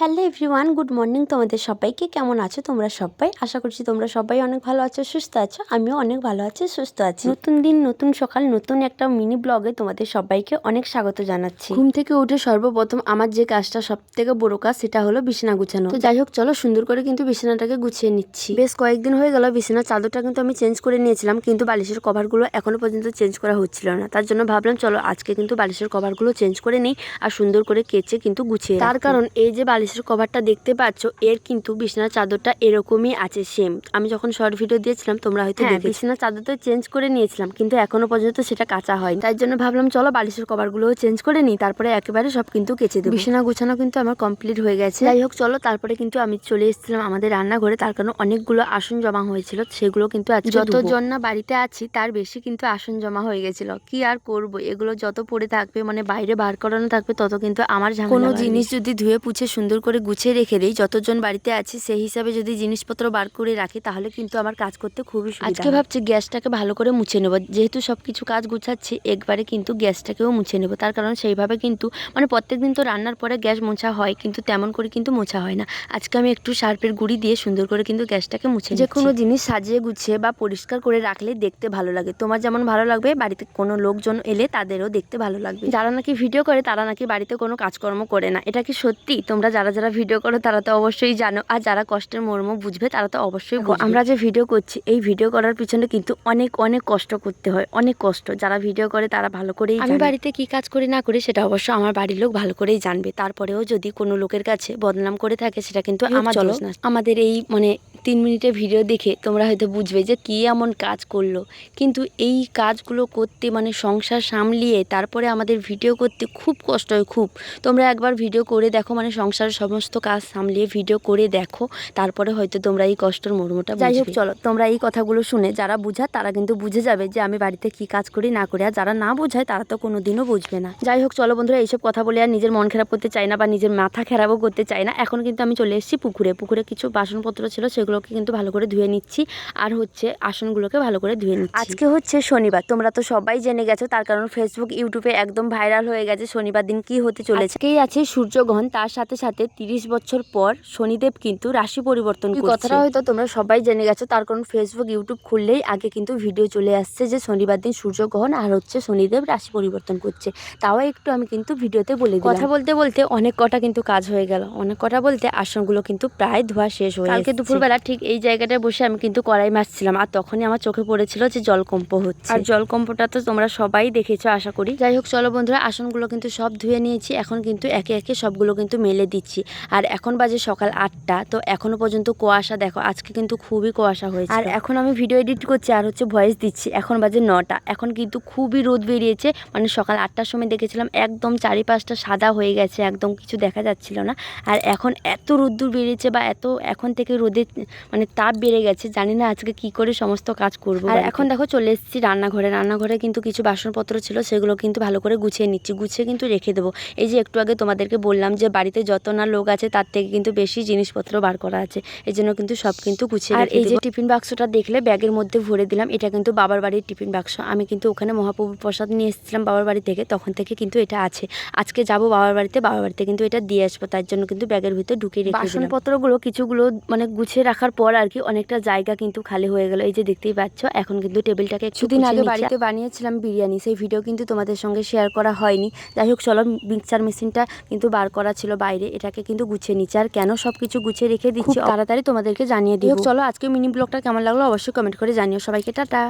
Hello everyone, good morning তোমাদের সবাইকে। কেমন আছো তোমরা সবাই? আশা করছি তোমরা সবাই অনেক ভালো আছো, সুস্থ আছো। আমিও অনেক ভালো আছি, সুস্থ আছি। নতুন দিন, নতুন সকাল, নতুন একটা মিনি ব্লগে তোমাদের সবাইকে অনেক স্বাগত জানাচ্ছি। ঘুম থেকে উঠে সর্বপ্রথম আমার যে কাজটা সব থেকে বড় কাজ, সেটা হলো বিছানা গুছানো। তো যাই হোক, চলো সুন্দর করে কিন্তু বিছানাটাকে গুছিয়ে নিচ্ছি। বেশ কয়েকদিন হয়ে গেল বিছানার চাদরটা কিন্তু আমি চেঞ্জ করে নিয়েছিলাম, কিন্তু বালিশের কভারগুলো এখনো পর্যন্ত চেঞ্জ করা হচ্ছিল না। তার জন্য ভাবলাম চলো আজকে কিন্তু বালিশের কভারগুলো চেঞ্জ করে নিই আর সুন্দর করে কেচে কিন্তু গুছিয়ে। তার কারণ এই যে বালিশের কভারটা দেখতে পাচ্ছ, এর কিন্তু বিছানার চাদরটা এরকমই আছে সেম। আমি যখন শর্ট ভিডিও দিয়েছিলাম তোমরা হয়তো দেখেছো। বিছানার চাদরটা চেঞ্জ করে নিয়েছিলাম, কিন্তু এখনো পর্যন্ত সেটা কাঁচা হয়নি। তাই জন্য ভাবলাম চলো বালিশের কভারগুলোও চেঞ্জ করে নিই, তারপরে একেবারে সব কিন্তু কেচে দেবো। বিছানা গোছানো কিন্তু আমার কমপ্লিট হয়ে গেছে। যাই হোক চলো, তারপরে কিন্তু আমি চলে এসেছিলাম আমাদের রান্নাঘরে। তার কারণ অনেকগুলো আসন জমা হয়েছিল, সেগুলো কিন্তু আজকে যতজন না বাড়িতে আছি তার বেশি কিন্তু আসন জমা হয়ে গেছিল। কি আর করব, এগুলো যত পড়ে থাকবে মানে বাইরে বার করানো থাকবে তত কিন্তু আমার ঝামেলা। কোনো জিনিস যদি ধুয়ে পুছে সুন্দর করে গুছিয়ে রেখে দিই, যতজন বাড়িতে আছি সেই হিসাবে যদি জিনিসপত্র বার করে রাখি, তাহলে কিন্তু আমার কাজ করতে খুবই সুবিধা। আজকে ভাবছি গ্যাসটাকে ভালো করে মুছে নেব, যেহেতু সবকিছু কাজ গুছাচ্ছি একবারে কিন্তু গ্যাসটাকেও মুছে নেব। তার কারণ সেইভাবে কিন্তু মানে প্রত্যেকদিন তো রান্নার পরে গ্যাস মোছা হয়, কিন্তু তেমন করে কিন্তু মোছা হয় না। আজকে আমি একটু সার্ফের গুঁড়ি দিয়ে সুন্দর করে কিন্তু গ্যাসটাকে মুছে। যে কোনো জিনিস সাজিয়ে গুছিয়ে বা পরিষ্কার করে রাখলে দেখতে ভালো লাগে। তোমার যেমন ভালো লাগবে, বাড়িতে কোনো লোকজন এলে তাদেরও দেখতে ভালো লাগবে। যারা নাকি ভিডিও করে তারা নাকি বাড়িতে কোনো কাজকর্ম করে না, এটা কি সত্যি? তোমরা যারা যারা ভিডিও করো তারা তো অবশ্যই জানো, আর যারা কষ্টের মর্ম বুঝবে তারা তো অবশ্যই বুঝবে। আমরা যে ভিডিও করছি, এই ভিডিও করার পিছনে কিন্তু অনেক অনেক কষ্ট করতে হয়, অনেক কষ্ট। যারা ভিডিও করে তারা ভালো করেই জানে। আমি বাড়িতে কি কাজ করি না করি সেটা অবশ্য আমার বাড়ির লোক ভালো করেই জানবে। তারপরেও যদি কোনো লোকের কাছে বদনাম করে থাকে সেটা কিন্তু আমার দোষ না। আমাদের এই মানে 3 মিনিটের ভিডিও দেখে তোমরা হয়তো বুঝবে যে কি এমন কাজ করলো, কিন্তু এই কাজগুলো করতে মানে সংসার সামলিয়ে তারপরে আমাদের ভিডিও করতে খুব কষ্ট হয়, খুব। তোমরা একবার ভিডিও করে দেখো, মানে সংসারের সমস্ত কাজ সামলিয়ে ভিডিও করে দেখো, তারপরে হয়তো তোমরা এই কষ্টের মর্মটা বুঝবে। যাই হোক চলো, তোমরা এই কথাগুলো শুনে যারা বুঝায় তারা কিন্তু বুঝে যাবে যে আমি বাড়িতে কি কাজ করি না করি, আর যারা না বোঝায় তারা তো কোনোদিনও বুঝবে না। যাই হোক চলো বন্ধুরা, এইসব কথা বলে আর নিজের মন খারাপ করতে চাই না বা নিজের মাথা খারাপও করতে চাই না। এখন কিন্তু আমি চলে এসেছি পুকুরে। পুকুরে কিছু বাসনপত্র ছিল, সেগুলোকে কিন্তু ভালো করে ধুয়ে নিচ্ছি, আর হচ্ছে আসনগুলোকে ভালো করে ধুয়ে নিচ্ছি। আজকে হচ্ছে শনিবার, তোমরা তো সবাই জেনে গেছো, তার কারণ ফেসবুক ইউটিউবে একদম ভাইরাল হয়ে গেছে শনিবার দিন কি হতে চলেছে। আজকেই আছে সূর্যগ্রহণ, তার সাথে সাথে 30 বছর পর শনিদেব কিন্তু রাশি পরিবর্তন করছে। কথাটা হয়তো তোমরা সবাই জেনে গেছো, তার কারণ ফেসবুক ইউটিউব খুললেই আগে কিন্তু ভিডিও চলে আসছে যে শনিবার দিন সূর্যগ্রহণ আর হচ্ছে শনিদেব রাশি পরিবর্তন করছে। তাও একটু আমি কিন্তু ভিডিওতে বলে দিলাম। কথা বলতে বলতে অনেক কটা কিন্তু কাজ হয়ে গেল। অনেক কটা বলতে আসনগুলো কিন্তু প্রায় ধোয়া শেষ হয়ে গেছে। কালকে দুপুরবেলা ঠিক এই জায়গাটায় বসে আমি কিন্তু কড়াই মাছছিলাম, আর তখনই আমার চোখে পড়েছিল যে জলকম্প হচ্ছে। আর জলকম্পটা তো তোমরা সবাই দেখেছো আশা করি। যাই হোক চলো বন্ধুরা, আসনগুলো কিন্তু সব ধুয়ে নিয়েছি, এখন কিন্তু একে একে সবগুলো কিন্তু মেলে দিচ্ছি। আর এখন বাজে সকাল 8টা, তো এখনো পর্যন্ত কুয়াশা দেখো, আজকে কিন্তু খুবই কুয়াশা হয়েছে। আর এখন আমি ভিডিও এডিট করছি আর হচ্ছে ভয়েস দিচ্ছি, এখন বাজে 9টা। এখন কিন্তু খুবই রোদ বেরিয়েছে, মানে সকাল 8টার সময় দেখেছিলাম একদম চারিপাশটা সাদা হয়ে গেছে, একদম কিছু দেখা যাচ্ছিল না। আর এখন এত রোদ্দুর বেরিয়েছে বা এত এখন থেকে রোদের মানে তাপ বেড়ে গেছে, জানি না আজকে কি করে সমস্ত কাজ করবো। আর এখন দেখো চলে এসেছি রান্নাঘরে। রান্নাঘরে কিন্তু কিছু বাসনপত্র ছিল, সেগুলো কিন্তু ভালো করে গুছিয়ে নিচ্ছি, গুছিয়ে কিন্তু রেখে দেবো। এই যে একটু আগে তোমাদেরকে বললাম যে বাড়িতে যত না লোক আছে তার থেকে কিন্তু বেশি জিনিসপত্র বার করা আছে, এই জন্য কিন্তু সব কিন্তু গুছিয়ে রেখে দেবো। আর এই যে টিফিন বাক্সটা দেখলে ব্যাগের মধ্যে ভরে দিলাম, এটা কিন্তু বাবার বাড়ির টিফিন বাক্স। আমি কিন্তু ওখানে মহাপ্রভুর প্রসাদ নিয়ে এসেছিলাম বাবার বাড়ি থেকে, তখন থেকে কিন্তু এটা আছে। আজকে যাবো বাবার বাড়িতে কিন্তু এটা দিয়ে আসবো, তার জন্য কিন্তু ব্যাগের ভিতরে ঢুকিয়ে রেখে দিলাম। বাসনপত্রগুলো কিছুগুলো মানে গুছিয়ে রাখার পর আর কি অনেকটা জায়গা কিন্তু খালি হয়ে গেল। এই যে দেখতেই পাচ্ছ, এখন কিন্তু টেবিলটাকে কিছুদিন আগে বাড়িতে বানিয়েছিলাম বিরিয়ানি, সেই ভিডিও কিন্তু তোমাদের সঙ্গে শেয়ার করা হয়নি। যাই হোক চলো, মিক্সচার মেশিনটা কিন্তু বার করা ছিল বাইরে, এটাকে কিন্তু গুছিয়ে নিচ্ছি। আর কেন সব কিছু গুছিয়ে রেখে দিচ্ছি তাড়াতাড়ি তোমাদেরকে জানিয়ে দিই। চলো আজকে মিনি ব্লগটা কেমন লাগলো অবশ্যই কমেন্ট করে জানিও। সবাইকে টাটা।